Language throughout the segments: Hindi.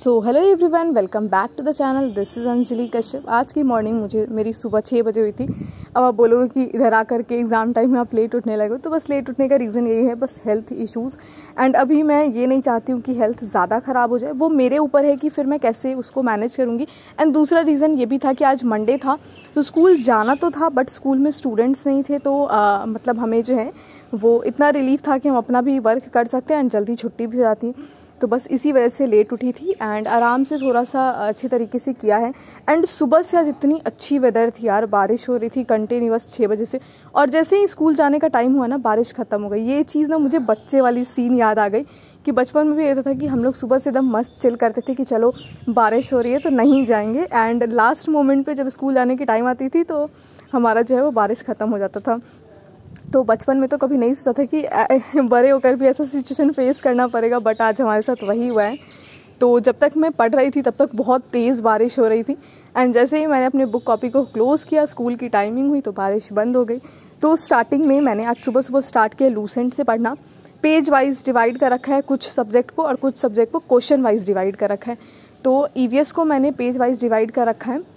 So hello everyone, welcome back to the channel. This is Anjali Kashyap. आज की मॉर्निंग मेरी सुबह 6 बजे हुई थी। अब आप बोलोगे कि इधर आकर के एग्ज़ाम टाइम में आप लेट उठने लगे हो, तो बस लेट उठने का रीज़न यही है, बस हेल्थ इश्यूज़। एंड अभी मैं ये नहीं चाहती हूँ कि हेल्थ ज़्यादा ख़राब हो जाए, वो मेरे ऊपर है कि फिर मैं कैसे उसको मैनेज करूँगी। एंड दूसरा रीज़न ये भी था कि आज मंडे था, तो स्कूल जाना तो था बट स्कूल में स्टूडेंट्स नहीं थे, तो मतलब हमें जो है वो इतना रिलीफ था कि हम अपना भी वर्क कर सकते हैं एंड जल्दी छुट्टी भी हो जाती। तो बस इसी वजह से लेट उठी थी एंड आराम से थोड़ा सा अच्छे तरीके से किया है। एंड सुबह से आज इतनी अच्छी वेदर थी यार, बारिश हो रही थी कंटिन्यूअस 6 बजे से, और जैसे ही स्कूल जाने का टाइम हुआ ना, बारिश ख़त्म हो गई। ये चीज़ ना मुझे बच्चे वाली सीन याद आ गई कि बचपन में भी ये तो था कि हम लोग सुबह से एकदम मस्त चिल करते थे कि चलो बारिश हो रही है तो नहीं जाएंगे, एंड लास्ट मोमेंट पे जब स्कूल जाने की टाइम आती थी तो हमारा जो है वो बारिश ख़त्म हो जाता था। तो बचपन में तो कभी नहीं सोचा था कि बड़े होकर भी ऐसा सिचुएशन फेस करना पड़ेगा, बट आज हमारे साथ वही हुआ है। तो जब तक मैं पढ़ रही थी तब तक बहुत तेज़ बारिश हो रही थी, एंड जैसे ही मैंने अपने बुक कॉपी को क्लोज़ किया, स्कूल की टाइमिंग हुई तो बारिश बंद हो गई। तो स्टार्टिंग में मैंने आज सुबह सुबह स्टार्ट किया लूसेंट से पढ़ना। पेज वाइज डिवाइड कर रखा है कुछ सब्जेक्ट को, और कुछ सब्जेक्ट को क्वेश्चन वाइज डिवाइड कर रखा है। तो ईवीएस को मैंने पेज वाइज डिवाइड कर रखा है,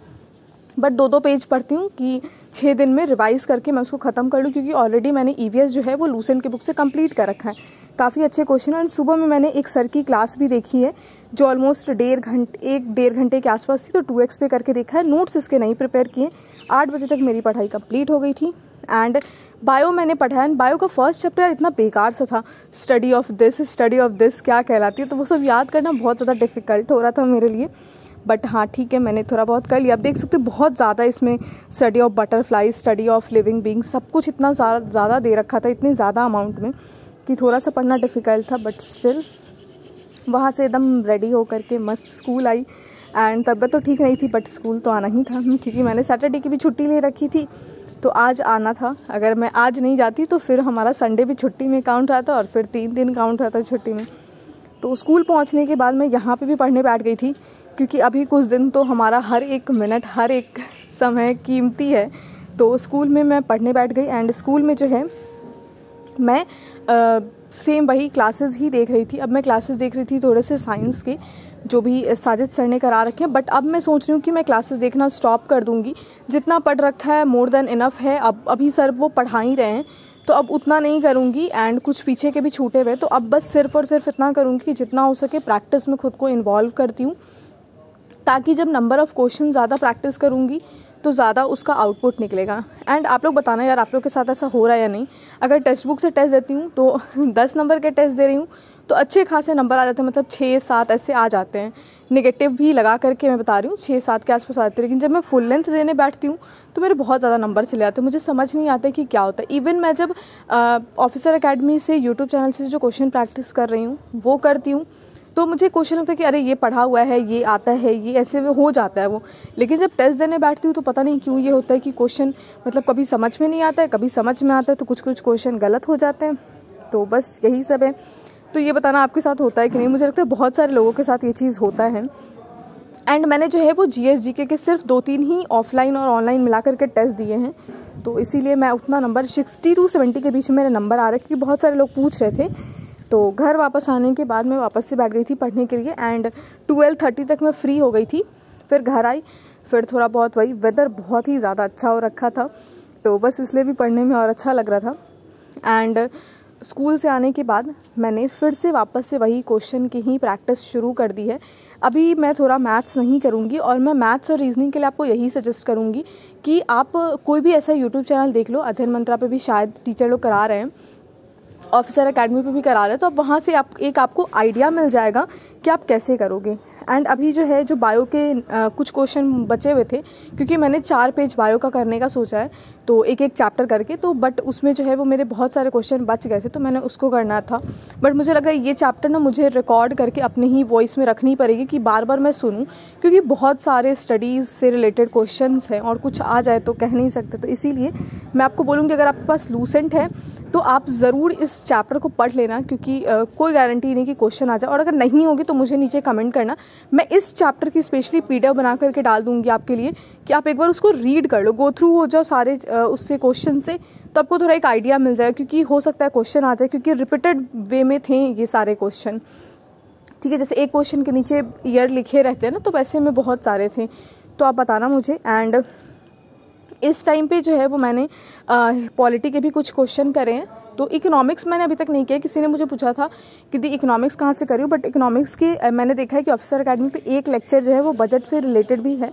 बट 2-2 पेज पढ़ती हूँ कि 6 दिन में रिवाइज़ करके मैं उसको ख़त्म कर लूँ, क्योंकि ऑलरेडी मैंने ईवीएस जो है वो लूसेंट की बुक से कंप्लीट कर रखा है। काफ़ी अच्छे क्वेश्चन है। एंड सुबह में मैंने एक सर की क्लास भी देखी है जो ऑलमोस्ट 1.5 घंटे के आसपास थी, तो 2x पे करके देखा है। नोट्स इसके नहीं प्रिपेयर किए। 8 बजे तक मेरी पढ़ाई कंप्लीट हो गई थी। एंड बायो मैंने पढ़ा है। बायो का फर्स्ट चैप्टर इतना बेकार सा था, स्टडी ऑफ दिस क्या कहलाती है, तो वो सब याद करना बहुत ज़्यादा डिफ़िकल्ट हो रहा था मेरे लिए। बट हाँ ठीक है, मैंने थोड़ा बहुत कर लिया। आप देख सकते हो बहुत ज़्यादा इसमें study of butterfly, study of living being, सब कुछ इतना ज़्यादा दे रखा था, इतने ज़्यादा अमाउंट में कि थोड़ा सा पढ़ना डिफ़िकल्ट था। बट स्टिल वहाँ से एकदम रेडी हो करके मस्त स्कूल आई। एंड तबीयत तो ठीक नहीं थी बट स्कूल तो आना ही था, क्योंकि मैंने सैटरडे की भी छुट्टी ले रखी थी, तो आज आना था। अगर मैं आज नहीं जाती तो फिर हमारा संडे भी छुट्टी में काउंट आता और फिर 3 दिन काउंट आता छुट्टी में। तो स्कूल पहुँचने के बाद मैं यहाँ पे भी पढ़ने बैठ गई थी, क्योंकि अभी कुछ दिन तो हमारा हर एक मिनट, हर एक समय कीमती है। तो स्कूल में मैं पढ़ने बैठ गई। एंड स्कूल में जो है मैं सेम वही क्लासेस ही देख रही थी। अब मैं क्लासेस देख रही थी थोड़े से साइंस के, जो भी साजिद सर ने करा रखे हैं। बट अब मैं सोच रही हूँ कि मैं क्लासेस देखना स्टॉप कर दूँगी। जितना पढ़ रखा है मोर देन इनफ है। अब अभी सर वो पढ़ा ही रहे हैं, तो अब उतना नहीं करूँगी। एंड कुछ पीछे के भी छूटे हुए, तो अब बस सिर्फ और सिर्फ इतना करूँगी कि जितना हो सके प्रैक्टिस में खुद को इन्वॉल्व करती हूँ, ताकि जब नंबर ऑफ़ क्वेश्चन ज़्यादा प्रैक्टिस करूँगी तो ज़्यादा उसका आउटपुट निकलेगा। एंड आप लोग बताना यार, आप लोग के साथ ऐसा हो रहा है या नहीं। अगर टेक्स्ट बुक से टेस्ट देती हूँ तो 10 नंबर के टेस्ट दे रही हूँ तो अच्छे खासे नंबर आ जाते हैं, मतलब 6-7 ऐसे आ जाते हैं। नेगेटिव भी लगा करके मैं बता रही हूँ 6-7 के आसपास आते हैं। लेकिन जब मैं फुल लेंथ देने बैठती हूँ तो मेरे बहुत ज़्यादा नंबर चले जाते हैं। मुझे समझ नहीं आता कि क्या होता है। इवन मैं जब ऑफिसर अकेडमी से यूट्यूब चैनल से जो क्वेश्चन प्रैक्टिस कर रही हूँ वो करती हूँ, तो मुझे क्वेश्चन लगता है कि अरे ये पढ़ा हुआ है, ये आता है, ये ऐसे में हो जाता है वो। लेकिन जब टेस्ट देने बैठती हूँ तो पता नहीं क्यों ये होता है कि क्वेश्चन मतलब कभी समझ में नहीं आता है, कभी समझ में आता है, तो कुछ क्वेश्चन गलत हो जाते हैं। तो बस यही सब है। तो ये बताना आपके साथ होता है कि नहीं। मुझे लगता है बहुत सारे लोगों के साथ ये चीज़ होता है। एंड मैंने जो है वो GS GK के सिर्फ 2-3 ही ऑफलाइन और ऑनलाइन मिला करके टेस्ट दिए हैं, तो इसीलिए मैं उतना नंबर 60 to 70 के बीच में मेरे नंबर आ रहे, क्योंकि बहुत सारे लोग पूछ रहे थे। तो घर वापस आने के बाद मैं वापस से बैठ गई थी पढ़ने के लिए। एंड 12:30 तक मैं फ्री हो गई थी। फिर घर आई, फिर थोड़ा बहुत वही वेदर बहुत ही ज़्यादा अच्छा हो रखा था, तो बस इसलिए भी पढ़ने में और अच्छा लग रहा था। एंड स्कूल से आने के बाद मैंने फिर से वापस से वही क्वेश्चन की ही प्रैक्टिस शुरू कर दी है। अभी मैं थोड़ा मैथ्स नहीं करूँगी, और मैं मैथ्स और रीजनिंग के लिए आपको यही सजेस्ट करूँगी कि आप कोई भी ऐसा यूट्यूब चैनल देख लो। अध्ययन मंत्रा पे भी शायद टीचर लोग करा रहे हैं, ऑफिसर अकेडमी पे भी करा रहे हैं, तो अब वहाँ से आपको आइडिया मिल जाएगा कि आप कैसे करोगे। एंड अभी जो है जो बायो के कुछ क्वेश्चन बचे हुए थे, क्योंकि मैंने 4 पेज बायो का करने का सोचा है, तो एक चैप्टर करके, तो बट उसमें जो है वो मेरे बहुत सारे क्वेश्चन बच गए थे, तो मैंने उसको करना था। बट मुझे लग रहा है ये चैप्टर ना मुझे रिकॉर्ड करके अपने ही वॉइस में रखनी पड़ेगी कि बार बार मैं सुनूं, क्योंकि बहुत सारे स्टडीज़ से रिलेटेड क्वेश्चंस हैं और कुछ आ जाए तो कह नहीं सकते। तो इसीलिए मैं आपको बोलूँगी अगर आपके पास लूसेंट है तो आप ज़रूर इस चैप्टर को पढ़ लेना, क्योंकि कोई गारंटी नहीं कि क्वेश्चन आ जाए। और अगर नहीं होगी तो मुझे नीचे कमेंट करना, मैं इस चैप्टर की स्पेशली PDF बना करके डाल दूँगी आपके लिए, कि आप एक बार उसको रीड कर लो, गो थ्रू हो जाओ सारे उससे क्वेश्चन से, तो आपको थोड़ा एक आइडिया मिल जाए। क्योंकि हो सकता है क्वेश्चन आ जाए, क्योंकि रिपीटेड वे में थे ये सारे क्वेश्चन। ठीक है, जैसे एक क्वेश्चन के नीचे ईयर लिखे रहते हैं ना, तो वैसे में बहुत सारे थे, तो आप बताना मुझे। एंड इस टाइम पे जो है वो मैंने पॉलिटी के भी कुछ क्वेश्चन करे हैं। तो इकोनॉमिक्स मैंने अभी तक नहीं किया। किसी ने मुझे पूछा था कि दी इकोनॉमिक्स कहाँ से करूँ, बट इकोनॉमिक्स की मैंने देखा है कि ऑफिसर अकेडमी पे एक लेक्चर जो है वो बजट से रिलेटेड भी है,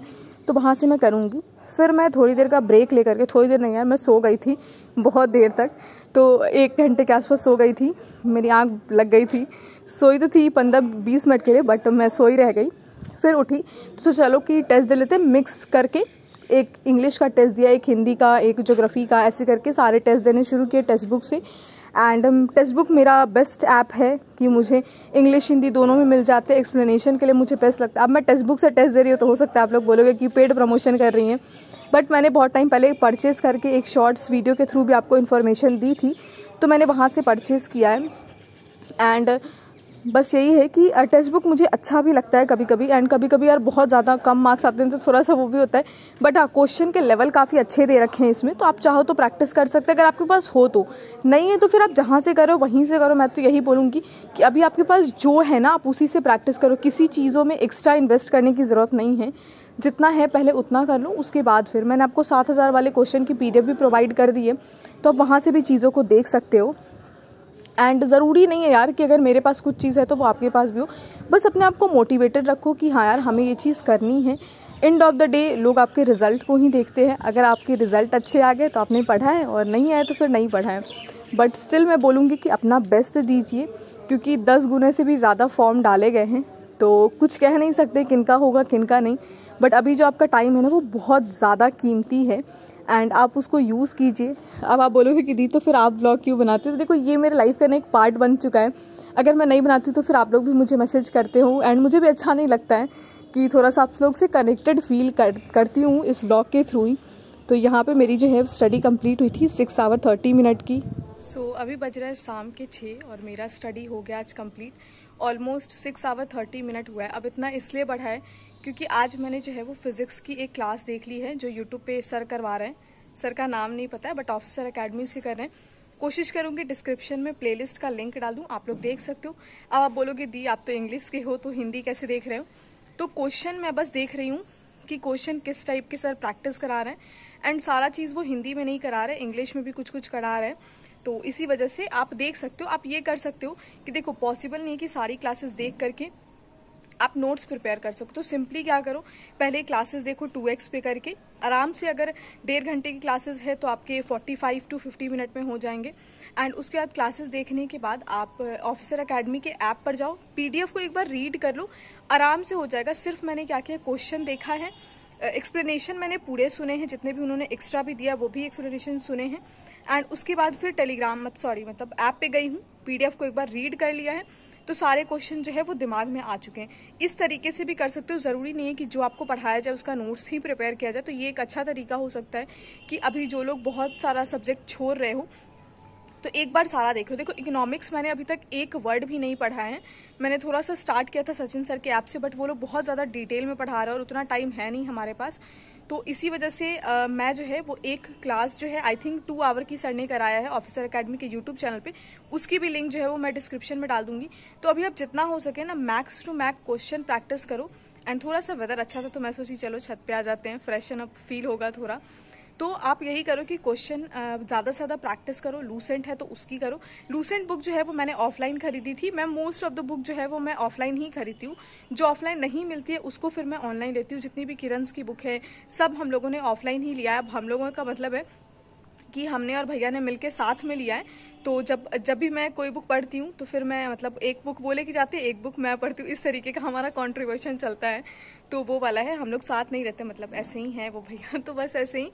तो वहाँ से मैं करूँगी। फिर मैं थोड़ी देर का ब्रेक लेकर के, थोड़ी देर नहीं यार, मैं सो गई थी बहुत देर तक, तो 1 घंटे के आसपास सो गई थी, मेरी आँख लग गई थी। सोई तो थी 15-20 मिनट के लिए, बट मैं सोई रह गई। फिर उठी तो चलो कि टेस्ट दे लेते हैं, मिक्स करके एक इंग्लिश का टेस्ट दिया, एक हिंदी का, एक ज्योग्राफी का, ऐसे करके सारे टेस्ट देने शुरू किए टेक्स्ट बुक से। एंड टेक्स्ट बुक मेरा बेस्ट ऐप है कि मुझे इंग्लिश हिंदी दोनों में मिल जाते हैं। एक्सप्लेनेशन के लिए मुझे बेस्ट लगता है। अब मैं टेक्स्ट बुक से टेस्ट दे रही हूँ तो हो सकता है आप लोग बोलोगे कि पेड प्रमोशन कर रही हैं, बट मैंने बहुत टाइम पहले परचेज़ करके एक शॉर्ट्स वीडियो के थ्रू भी आपको इन्फॉर्मेशन दी थी, तो मैंने वहाँ से परचेज़ किया है। एंड बस यही है कि टेक्स्ट बुक मुझे अच्छा भी लगता है कभी कभी, एंड कभी कभी यार बहुत ज़्यादा कम मार्क्स आते हैं तो थोड़ा सा वो भी होता है, बट हाँ क्वेश्चन के लेवल काफ़ी अच्छे दे रखे हैं इसमें, तो आप चाहो तो प्रैक्टिस कर सकते हैं अगर आपके पास हो तो। नहीं है तो फिर आप जहाँ से करो वहीं से करो। मैं तो यही बोलूँगी कि अभी आपके पास जो है ना, आप उसी से प्रैक्टिस करो। किसी चीज़ों में एक्स्ट्रा इन्वेस्ट करने की ज़रूरत नहीं है, जितना है पहले उतना कर लो, उसके बाद फिर मैंने आपको 7000 वाले क्वेश्चन की PDF भी प्रोवाइड कर दी है, तो आप वहाँ से भी चीज़ों को देख सकते हो। एंड ज़रूरी नहीं है यार कि अगर मेरे पास कुछ चीज़ है तो वो आपके पास भी हो, बस अपने आप को मोटिवेटेड रखो कि हाँ यार हमें ये चीज़ करनी है। एंड ऑफ द डे लोग आपके रिज़ल्ट को ही देखते हैं। अगर आपके रिज़ल्ट अच्छे आ गए तो आपने पढ़ा है, और नहीं आए तो फिर नहीं पढ़ा है, बट स्टिल मैं बोलूँगी कि अपना बेस्ट दीजिए, क्योंकि 10 गुने से भी ज़्यादा फॉर्म डाले गए हैं, तो कुछ कह नहीं सकते किनका होगा किनका नहीं। बट अभी जो आपका टाइम है ना वो बहुत ज़्यादा कीमती है, एंड आप उसको यूज़ कीजिए। अब आप बोलोगे कि दी तो फिर आप ब्लॉग क्यों बनाते हो, तो देखो ये मेरे लाइफ का ना एक पार्ट बन चुका है। अगर मैं नहीं बनाती तो फिर आप लोग भी मुझे मैसेज करते हो, एंड मुझे भी अच्छा नहीं लगता है कि थोड़ा सा आप लोग से कनेक्टेड फील करती हूँ इस ब्लॉग के थ्रू ही। तो यहाँ पे मेरी जो है स्टडी कंप्लीट हुई थी 6 आवर 30 मिनट की। सो अभी बज रहा है शाम के 6 और मेरा स्टडी हो गया आज कंप्लीट। ऑलमोस्ट 6 आवर 30 मिनट हुआ है। अब इतना इसलिए बढ़ा है क्योंकि आज मैंने जो है वो फिज़िक्स की एक क्लास देख ली है जो यूट्यूब पे सर करवा रहे हैं। सर का नाम नहीं पता है, बट ऑफिसर अकेडमी से कर रहे हैं। कोशिश करूँगी डिस्क्रिप्शन में प्लेलिस्ट का लिंक डाल दूँ, आप लोग देख सकते हो। अब आप बोलोगे दी आप तो इंग्लिश के हो तो हिंदी कैसे देख रहे हो, तो क्वेश्चन मैं बस देख रही हूँ कि क्वेश्चन किस टाइप के सर प्रैक्टिस करा रहे हैं। एंड सारा चीज़ वो हिंदी में नहीं करा रहे, इंग्लिश में भी कुछ कुछ करा रहे हैं, तो इसी वजह से आप देख सकते हो। आप ये कर सकते हो कि देखो पॉसिबल नहीं है कि सारी क्लासेस देख करके आप नोट्स प्रिपेयर कर सकते हो। सिंपली क्या करो, पहले क्लासेस देखो 2x पे करके आराम से। अगर 1.5 घंटे की क्लासेस है तो आपके 45 to 50 मिनट में हो जाएंगे। एंड उसके बाद क्लासेस देखने के बाद आप ऑफिसर अकेडमी के ऐप पर जाओ, PDF को एक बार रीड कर लो, आराम से हो जाएगा। सिर्फ मैंने क्या किया, क्वेश्चन देखा है, एक्सप्लेनेशन मैंने पूरे सुने हैं, जितने भी उन्होंने एक्स्ट्रा भी दिया वो भी एक्सप्लेनेशन सुने हैं। एंड उसके बाद फिर मतलब ऐप पे गई हूँ, PDF को एक बार रीड कर लिया है, तो सारे क्वेश्चन जो है वो दिमाग में आ चुके हैं। इस तरीके से भी कर सकते हो। ज़रूरी नहीं है कि जो आपको पढ़ाया जाए उसका नोट्स ही प्रिपेयर किया जाए, तो ये एक अच्छा तरीका हो सकता है कि अभी जो लोग बहुत सारा सब्जेक्ट छोड़ रहे हो तो एक बार सारा देख लो। देखो इकोनॉमिक्स मैंने अभी तक एक वर्ड भी नहीं पढ़ा है। मैंने थोड़ा सा स्टार्ट किया था सचिन सर के ऐप से, बट वो लोग बहुत ज़्यादा डिटेल में पढ़ा रहे हैं और उतना टाइम है नहीं हमारे पास, तो इसी वजह से मैं जो है वो एक क्लास जो है आई थिंक 2 आवर की सर ने कराया है ऑफिसर अकेडमी के यूट्यूब चैनल पे, उसकी भी लिंक जो है वो मैं डिस्क्रिप्शन में डाल दूंगी। तो अभी आप जितना हो सके ना max to max question practice करो। एंड थोड़ा सा वेदर अच्छा था तो मैं सोची चलो छत पे आ जाते हैं, फ्रेशन अप फील होगा थोड़ा। तो आप यही करो कि क्वेश्चन ज़्यादा से ज़्यादा प्रैक्टिस करो। लूसेंट है तो उसकी करो। लूसेंट बुक जो है वो मैंने ऑफलाइन खरीदी थी। मैं मोस्ट ऑफ द बुक जो है वो मैं ऑफलाइन ही खरीदती हूँ। जो ऑफलाइन नहीं मिलती है उसको फिर मैं ऑनलाइन लेती हूँ। जितनी भी किरन्स की बुक है सब हम लोगों ने ऑफलाइन ही लिया है। अब हम लोगों का मतलब है कि हमने और भैया ने मिलके साथ में लिया है, तो जब भी मैं कोई बुक पढ़ती हूँ तो फिर मैं मतलब एक बुक वो लेके जाती है, एक बुक मैं पढ़ती हूँ, इस तरीके का हमारा कॉन्ट्रीब्यूशन चलता है। तो वो वाला है, हम लोग साथ नहीं रहते, मतलब ऐसे ही है वो भैया, तो बस ऐसे ही।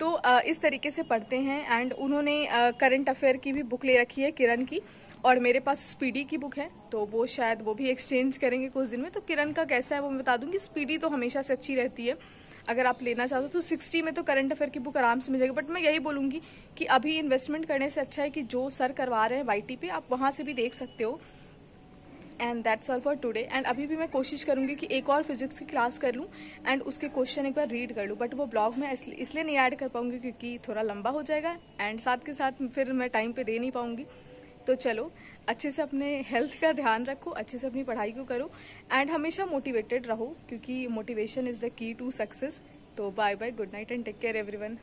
तो इस तरीके से पढ़ते हैं। एंड उन्होंने करंट अफेयर की भी बुक ले रखी है किरण की, और मेरे पास स्पीडी की बुक है, तो वो शायद वो भी एक्सचेंज करेंगे कुछ दिन में। तो किरण का कैसा है वो मैं बता दूंगी। स्पीडी तो हमेशा से अच्छी रहती है, अगर आप लेना चाहते हो तो 60 में तो करंट अफेयर की बुक आराम से मिल जाएगी। बट मैं यही बोलूँगी कि अभी इन्वेस्टमेंट करने से अच्छा है कि जो सर करवा रहे हैं YT पे आप वहाँ से भी देख सकते हो। And that's all for today. And अभी भी मैं कोशिश करूँगी कि एक और फिजिक्स की क्लास कर लूँ एंड उसके क्वेश्चन एक बार रीड कर लूँ, बट वो ब्लॉग में इसलिए नहीं ऐड कर पाऊँगी क्योंकि थोड़ा लंबा हो जाएगा एंड साथ के साथ फिर मैं टाइम पे दे नहीं पाऊँगी। तो चलो अच्छे से अपने हेल्थ का ध्यान रखो, अच्छे से अपनी पढ़ाई को करो एंड हमेशा मोटिवेटेड रहो, क्योंकि motivation is the key to success. तो bye bye, good night and take care everyone.